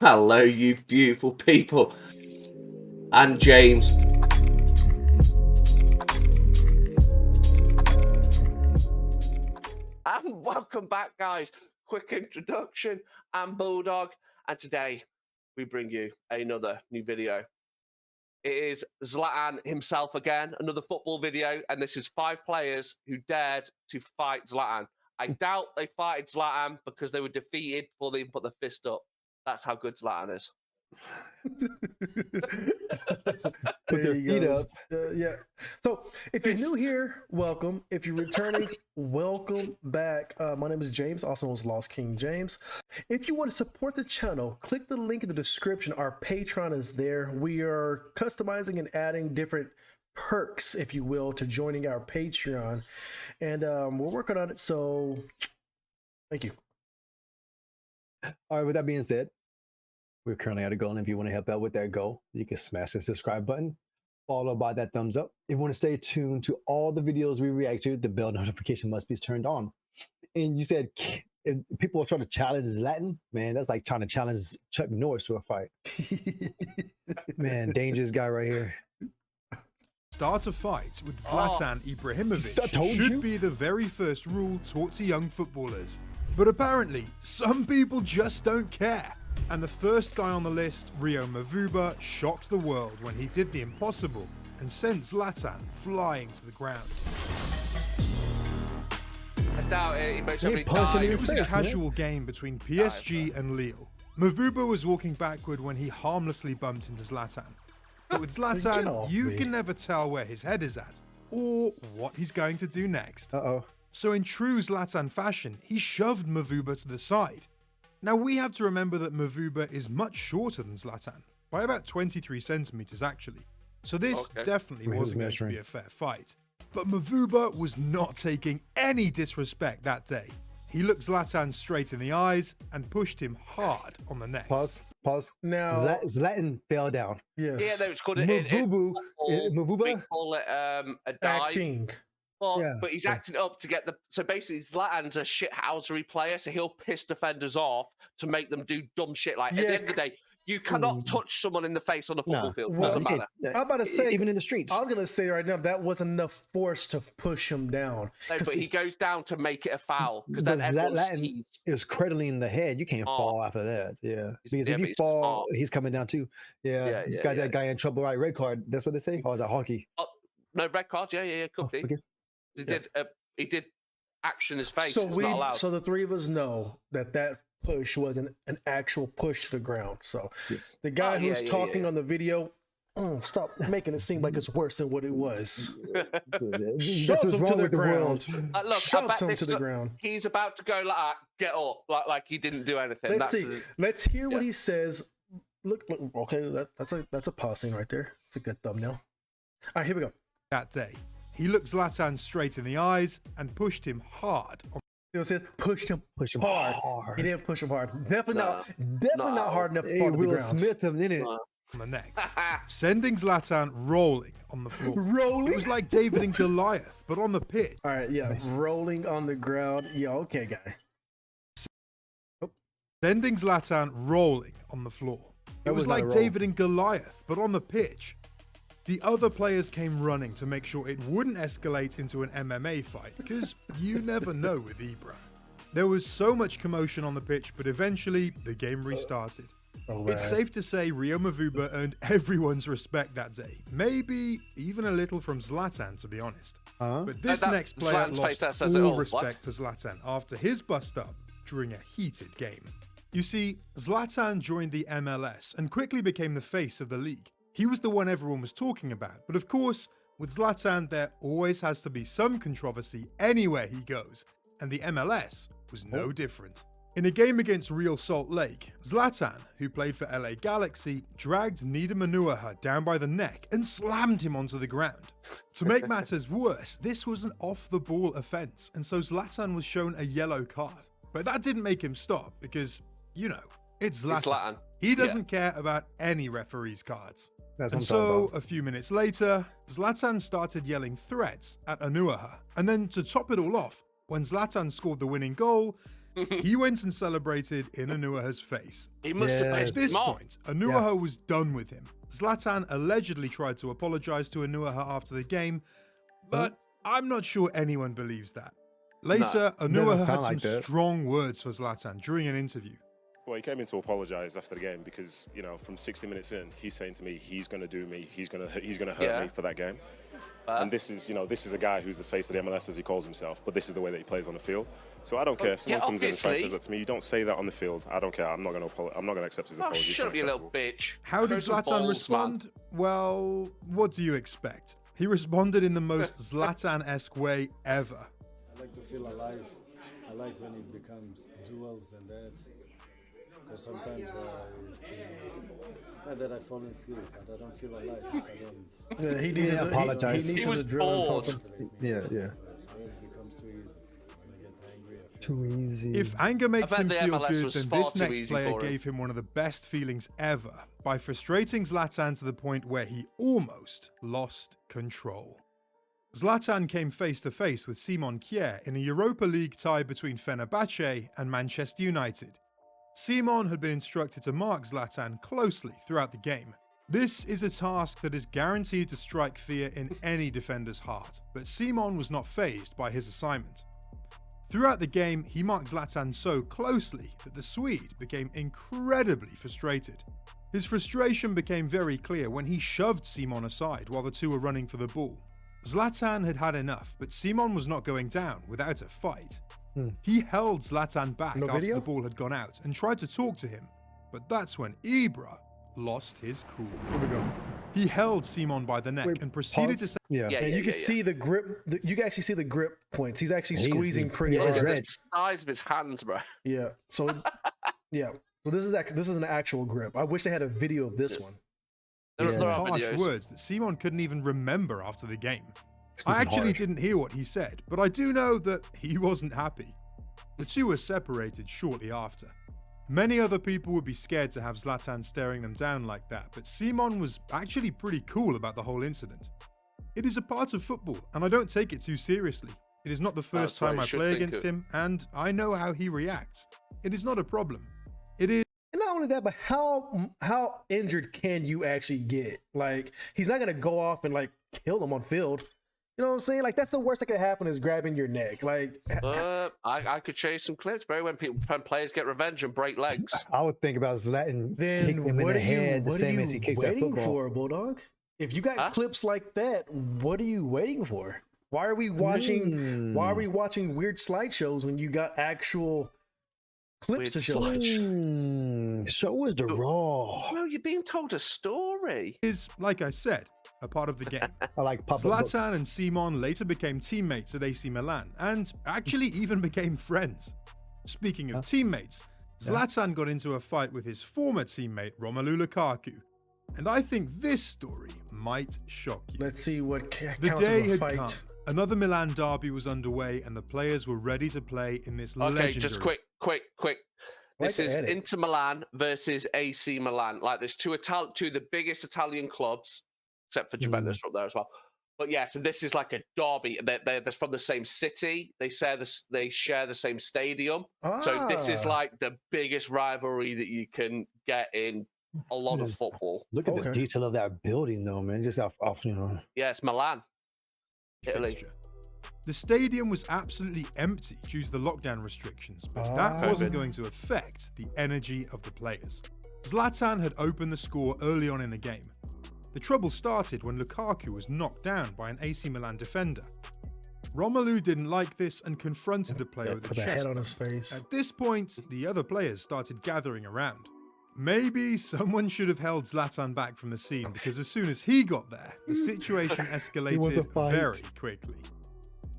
Hello, you beautiful people. And James. And welcome back, guys. Quick introduction. I'm Bulldog, and today we bring you another new video. It is Zlatan himself again, another football video, and this is 5 players who dared to fight Zlatan. I doubt they fighted Zlatan because they were defeated before they even put their fist up. That's how good Zlatan is. Put their feet up. Yeah. So if you're new here, welcome. If you're returning, welcome back. My name is James, also known as Lost King James. If you want to support the channel, click the link in the description. Our Patreon is there. We are customizing and adding different perks, if you will, to joining our Patreon. And we're working on it. So thank you. All right, with that being said, we're currently at a goal, and if you want to help out with that goal, you can smash the subscribe button, followed by that thumbs up. If you want to stay tuned to all the videos we react to, the bell notification must be turned on. And you said if people are trying to challenge Zlatan, man, that's like trying to challenge Chuck Norris to a fight. Man, dangerous guy right here. Start a fight with Zlatan Ibrahimovic should be the very first rule taught to young footballers. But apparently, some people just don't care. And the first guy on the list, Romelu, shocked the world when he did the impossible and sent Zlatan flying to the ground. I doubt it. He makes every It was a casual game between PSG and Lille. Mavuba was walking backward when he harmlessly bumped into Zlatan. But with Zlatan, you can never tell where his head is at or what he's going to do next. So in true Zlatan fashion, he shoved Mavuba to the side. Now we have to remember that Mavuba is much shorter than Zlatan, by about 23 centimeters actually. So this definitely wasn't going to be a fair fight. But Mavuba was not taking any disrespect that day. He looked Zlatan straight in the eyes and pushed him hard on the neck. Pause. Now Zlatan fell down. Yes. Yeah, they was called Mavuba. They call it a dive. Acting. Well, but he's acting up to get the. So basically, Zlatan's a shithousery player, so he'll piss defenders off to make them do dumb shit. Like at the end of the day, you cannot touch someone in the face on the football field. Well, Doesn't matter. I'm about to say, even in the streets. I was gonna say right now that wasn't enough force to push him down. No, but he goes down to make it a foul because then everyone sees. It was cradling the head. You can't fall after that. Yeah, because if you fall, he's coming down too. Yeah, got that guy in trouble. Right, red card. That's what they say. Or is that hockey? No, red card. Yeah, could be. Okay. He did action his face. So so the three of us know that push wasn't an actual push to the ground. So the guy who's talking on the video, stop making it seem like it's worse than what it was. Shoves him to the ground. Shoves him to the ground. He's about to go like get up, like he didn't do anything. Let's hear what he says. Look, okay, that's a pause scene right there. It's a good thumbnail. All right, here we go. That day, he looked Zlatan straight in the eyes and pushed him hard. You know what it says? Pushed him hard. He didn't push him hard. Definitely not hard enough to fall to the ground. Smith him in it. On the neck, sending Zlatan rolling on the floor. Rolling? It was like David and Goliath, but on the pitch. All right, rolling on the ground. Yeah, okay, guy. Sending Zlatan rolling on the floor. It was like David and Goliath, but on the pitch. The other players came running to make sure it wouldn't escalate into an MMA fight, because you never know with Ibra. There was so much commotion on the pitch, but eventually the game restarted. It's safe to say Romelu earned everyone's respect that day. Maybe even a little from Zlatan, to be honest. But this next player lost all respect for Zlatan after his bust-up during a heated game. You see, Zlatan joined the MLS and quickly became the face of the league. He was the one everyone was talking about, but of course, with Zlatan there always has to be some controversy anywhere he goes, and the MLS was no different. In a game against Real Salt Lake, Zlatan, who played for LA Galaxy, dragged Nida Manuaha down by the neck and slammed him onto the ground. To make matters worse, this was an off-the-ball offence, and so Zlatan was shown a yellow card. But that didn't make him stop, because, you know, it's Zlatan. He doesn't care about any referee's cards. And so, a few minutes later, Zlatan started yelling threats at Anuaha. And then to top it all off, when Zlatan scored the winning goal, He went and celebrated in Anua's face. He must have At pissed this him off. point, Anuaha was done with him. Zlatan allegedly tried to apologize to Anuaha after the game, but I'm not sure anyone believes that. Later, Anuaha had sound some like that. strong words for Zlatan during an interview. Well, he came in to apologise after the game because, you know, from 60 minutes in, he's saying to me, he's going to do me, he's going to hurt me for that game. And this is, you know, this is a guy who's the face of the MLS, as he calls himself, but this is the way that he plays on the field. So I don't care if someone comes in and tries to say that to me. You don't say that on the field. I don't care. I'm not going to accept his apology. Shut up, you little bitch. How did Show some Zlatan balls, respond? man. Well, what do you expect? He responded in the most Zlatan-esque way ever. I like to feel alive. I like when it becomes duels and that. Because sometimes not that I fall asleep, but I don't feel alive if I don't. Yeah, he needs to apologize. He needs He was to drill bored. Yeah. It becomes too easy. When I get angry, I feel Too easy. If anger makes bet him the feel MLS good, was then far this too next easy player for him. gave him one of the best feelings ever by frustrating Zlatan to the point where he almost lost control. Zlatan came face to face with Simon Kjaer in a Europa League tie between Fenerbahce and Manchester United. Simon had been instructed to mark Zlatan closely throughout the game. This is a task that is guaranteed to strike fear in any defender's heart, but Simon was not fazed by his assignment. Throughout the game, he marked Zlatan so closely that the Swede became incredibly frustrated. His frustration became very clear when he shoved Simon aside while the two were running for the ball. Zlatan had had enough, but Simon was not going down without a fight. He held Zlatan back No after video? the ball had gone out and tried to talk to him, but that's when Ibra lost his cool. Here we go. He held Simon by the neck and proceeded to say, Yeah. Yeah, And you can see the grip. You can actually see the grip points. He's actually squeezing pretty yeah, Look hard. at red. the size of his hands, bro. Yeah. So, yeah. So this is an actual grip. I wish they had a video of this one. There are harsh videos. words that Simon couldn't even remember after the game. I Squeezing actually hard. didn't hear what he said, but I do know that he wasn't happy. The two were separated shortly after. Many other people would be scared to have Zlatan staring them down like that, but Simon was actually pretty cool about the whole incident. It is a part of football, and I don't take it too seriously. It is not the first That's what time you I should play think against of. him, and I know how he reacts. It is not a problem. It is And not only that, but how injured can you actually get? Like, he's not gonna go off and like kill him on field. You know what I'm saying? Like, that's the worst that could happen is grabbing your neck. Like, I could show you some clips, bro, when players get revenge and break legs. I would think about Zlatan then kicking him in what the are you, head the what are same you as he kicks that waiting football. for, Bulldog? If you got Huh? clips like that, what are you waiting for? Why are we watching? Why are we watching weird slideshows when you got actual clips Weird to show us? Show us the raw. No, you're being told a story. like I said, a part of the game. I like pop-up books. Zlatan and Simon later became teammates at AC Milan and actually even became friends. Speaking of teammates, Zlatan got into a fight with his former teammate Romelu Lukaku. And I think this story might shock you. Let's see what The counts day as a had fight. come. Another Milan derby was underway and the players were ready to play in this Okay, legendary... just quick. This Like is edit. Inter Milan versus AC Milan. Like, there's two of the biggest Italian clubs, except for Juventus up there as well. But yeah, so this is like a derby. They're from the same city. They share the same stadium. So this is Ah. like the biggest rivalry that you can get in a lot of football. Look at the Okay. detail of that building, though, man. Just off you know. Yeah, it's Milan, Italy. fixture. The stadium was absolutely empty due to the lockdown restrictions, but that Ah. wasn't going to affect the energy of the players. Zlatan had opened the score early on in the game. The trouble started when Lukaku was knocked down by an AC Milan defender. Romelu didn't like this and confronted the player with a Put the chest head on bump. his face. At this point, the other players started gathering around. Maybe someone should have held Zlatan back from the scene because as soon as he got there, the situation was a escalated fight. very quickly.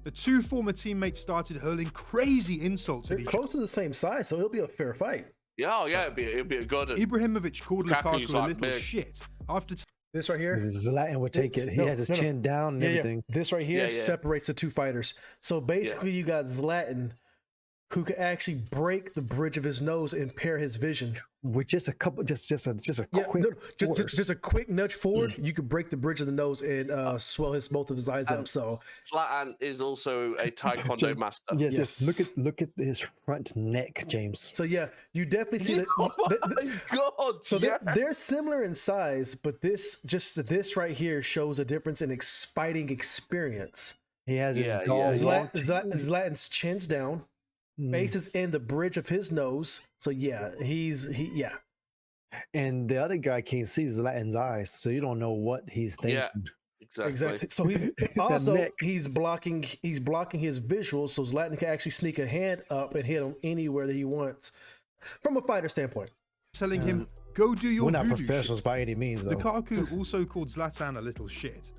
The two former teammates started hurling crazy insults They're at each other. close to the same size, so it'll be a fair fight. Yeah, oh yeah, it'd be a good. Ibrahimovic called Lukaku's Lukaku a like little big. shit after This right here. Zlatan would take it. He No, has his no, no. chin down and everything. This right here Yeah, yeah. separates the two fighters. So basically, you got Zlatan, who could actually break the bridge of his nose and impair his vision. with just a couple, just a quick, just a quick nudge forward, you could break the bridge of the nose and swell both of his eyes up. So Zlatan is also a taekwondo master. Yes. Look at his front neck, James. So yeah, you definitely see that. Oh my God! So they're similar in size, but this right here shows a difference in fighting experience. He has his Zlatan's chin's down. Face is in the bridge of his nose, so yeah. And the other guy can't see Zlatan's eyes, so you don't know what he's thinking. Yeah, exactly. So he's also he's blocking his visuals, so Zlatan can actually sneak a hand up and hit him anywhere that he wants, from a fighter standpoint. Telling him, "Go do your." We're not professionals by any means, though. Lukaku also called Zlatan a little shit,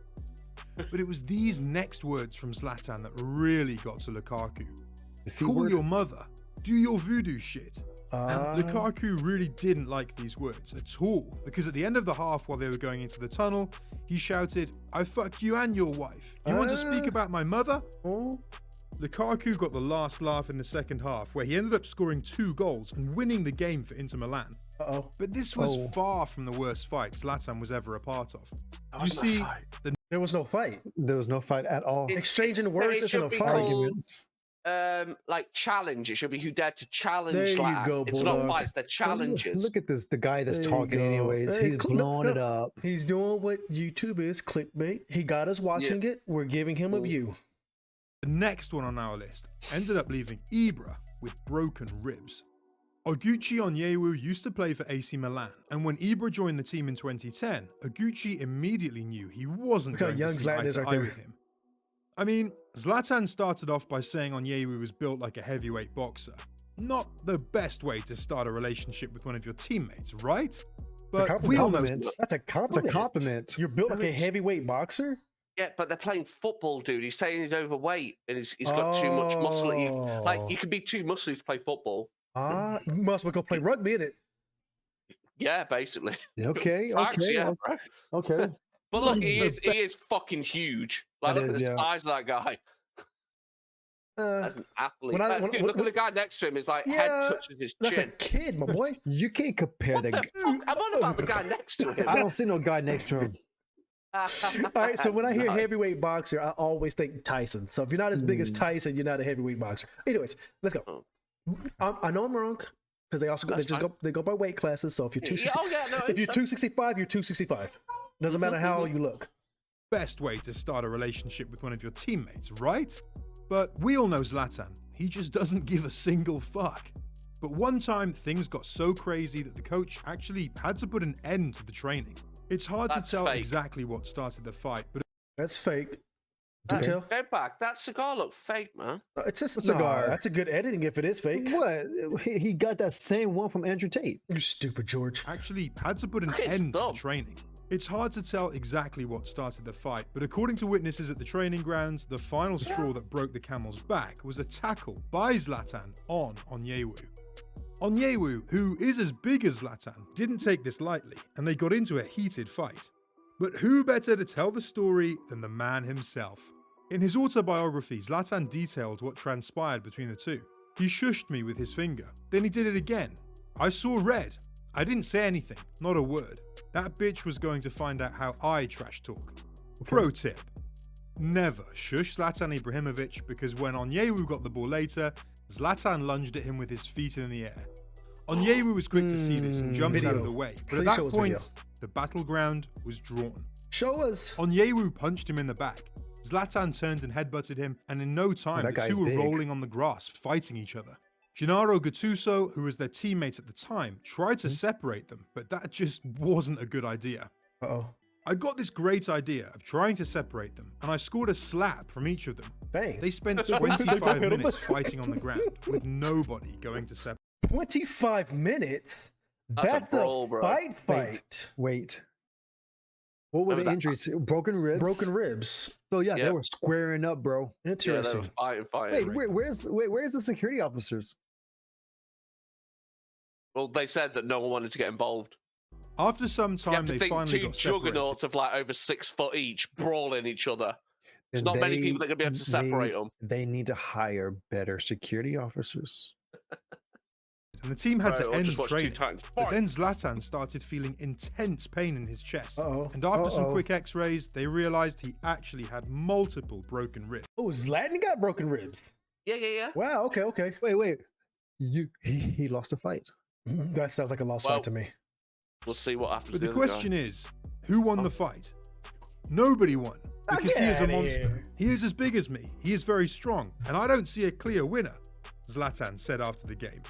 but it was these next words from Zlatan that really got to Lukaku. Call your mother. Do your voodoo shit. Lukaku really didn't like these words at all, because at the end of the half, while they were going into the tunnel, he shouted, "I fuck you and your wife. You want to speak about my mother?" Lukaku got the last laugh in the second half, where he ended up scoring 2 goals and winning the game for Inter Milan. But this was far from the worst fight Zlatan was ever a part of. You see, there was no fight. There was no fight at all. Exchanging words isn't a fight. Arguments. Like challenge. It should be who dared to challenge. There Zlatan. you go, it's not fights, they're challenges. Look at this, the guy that's talking anyways. He's blowing it up. He's doing what YouTube is, clickbait. He got us watching it. We're giving him a view. The next one on our list ended up leaving Ibra with broken ribs. Oguchi Onyewu used to play for AC Milan, and when Ibra joined the team in 2010, Oguchi immediately knew he wasn't going to see eye to eye with him. I mean, Zlatan started off by saying Onyewu was built like a heavyweight boxer. Not the best way to start a relationship with one of your teammates, right? But we all know that's a compliment. It's a compliment. You're built like a heavyweight boxer? Yeah, but they're playing football, dude. He's saying he's overweight and he's got too much muscle. You could be too muscly to play football. You must go play rugby, innit? Yeah, basically. Okay. Okay. But look, he is fucking huge. Like, look at the size of that guy. As an athlete. Look at the guy next to him. His head touches his chin. That's a kid, my boy. You can't compare what the fuck? I'm on about the guy next to him. I don't see no guy next to him. All right, so when I hear heavyweight boxer, I always think Tyson. So if you're not as big as Tyson, you're not a heavyweight boxer. Anyways, let's go. I know I'm wrong because they go by weight classes. So if you're 265, you're 265. Doesn't matter how you look. Best way to start a relationship with one of your teammates, right? But we all know Zlatan. He just doesn't give a single fuck. But one time, things got so crazy that the coach actually had to put an end to the training. It's hard to tell exactly what started the fight, but that's fake. Go back. That cigar looked fake, man. It's just a cigar. That's a good editing if it is fake. What? He got that same one from Andrew Tate. You stupid George. Actually had to put an end to the training. It's hard to tell exactly what started the fight, but according to witnesses at the training grounds, the final straw that broke the camel's back was a tackle by Zlatan on Onyewu. Onyewu, who is as big as Zlatan, didn't take this lightly, and they got into a heated fight. But who better to tell the story than the man himself? In his autobiography, Zlatan detailed what transpired between the two. He shushed me with his finger. Then he did it again. I saw red. I didn't say anything, not a word. That bitch was going to find out how I trash talk. Okay. Pro tip. Never shush Zlatan Ibrahimovic, because when Onyewu got the ball later, Zlatan lunged at him with his feet in the air. Onyewu was quick to see this and jumped out of the way, but at that point, the battleground was drawn. Show us. Onyewu punched him in the back. Zlatan turned and headbutted him, and in no time, the two were rolling on the grass, fighting each other. Gennaro Gattuso, who was their teammate at the time, tried to separate them, but that just wasn't a good idea. I got this great idea of trying to separate them, and I scored a slap from each of them. Dang. They spent 25 minutes fighting on the ground, with nobody going to separate. 25 minutes? That's a brawl, bro. Fight. Wait. What were the injuries? Broken ribs? Broken ribs. So yeah, they were squaring up, bro. Interesting. Yeah, fighting. Wait, where's the security officers? Well, they said that no one wanted to get involved. After some time, they finally two got separated. juggernauts of like over 6 foot each brawling each other. There's not many people that are going to be able to separate them. They need to hire better security officers. and the team had to or end just watch two training. times. But then Zlatan started feeling intense pain in his chest. And after some quick x-rays, they realized he actually had multiple broken ribs. Oh, Zlatan got broken ribs. Yeah. Wow, okay. Wait. He lost a fight. That sounds like a lost fight to me. We'll see what happens. But the question is, who won the fight? Nobody won, because he is a monster. He is as big as me. He is very strong, and I don't see a clear winner, Zlatan said after the game.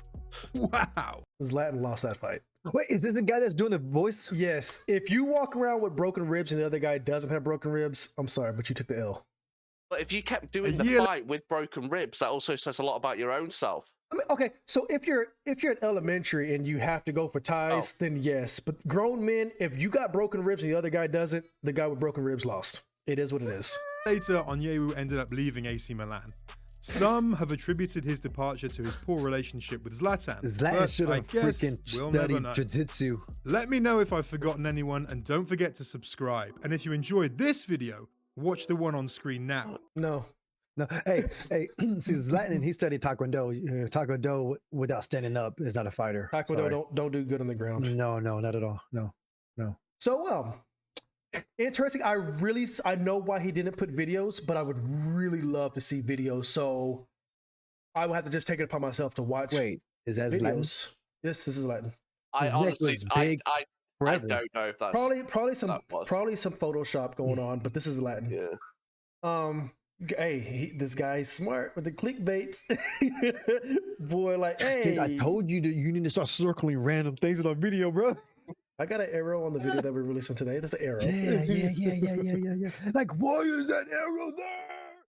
Wow. Zlatan lost that fight. Wait, is this the guy that's doing the voice? Yes. If you walk around with broken ribs and the other guy doesn't have broken ribs, I'm sorry, but you took the L. But if you kept doing the fight with broken ribs, that also says a lot about your own self. I mean, okay, so if you're in elementary and you have to go for ties, then yes. But grown men, if you got broken ribs and the other guy doesn't, the guy with broken ribs lost. It is what it is. Later, Onyewu ended up leaving AC Milan. Some have attributed his departure to his poor relationship with Zlatan. Zlatan should have freaking studied jiu-jitsu. Let me know if I've forgotten anyone, and don't forget to subscribe. And if you enjoyed this video, watch the one on screen now. No. Hey, see, Zlatan, he studied Taekwondo. Taekwondo without standing up is not a fighter. Taekwondo don't do good on the ground. No, not at all. No. So, interesting. I know why he didn't put videos, but I would really love to see videos. So I would have to just take it upon myself to watch. Wait, is that videos? Zlatan? Yes, this is Zlatan. I honestly, I don't know if that's probably some Photoshop going on, but this is Zlatan. Yeah. Hey, this guy's smart with the clickbaits. Boy, like, hey. Kids, I told you that you need to start circling random things with our video, bro. I got an arrow on the video that we're releasing today. That's an arrow. Yeah. Like, why is that arrow there?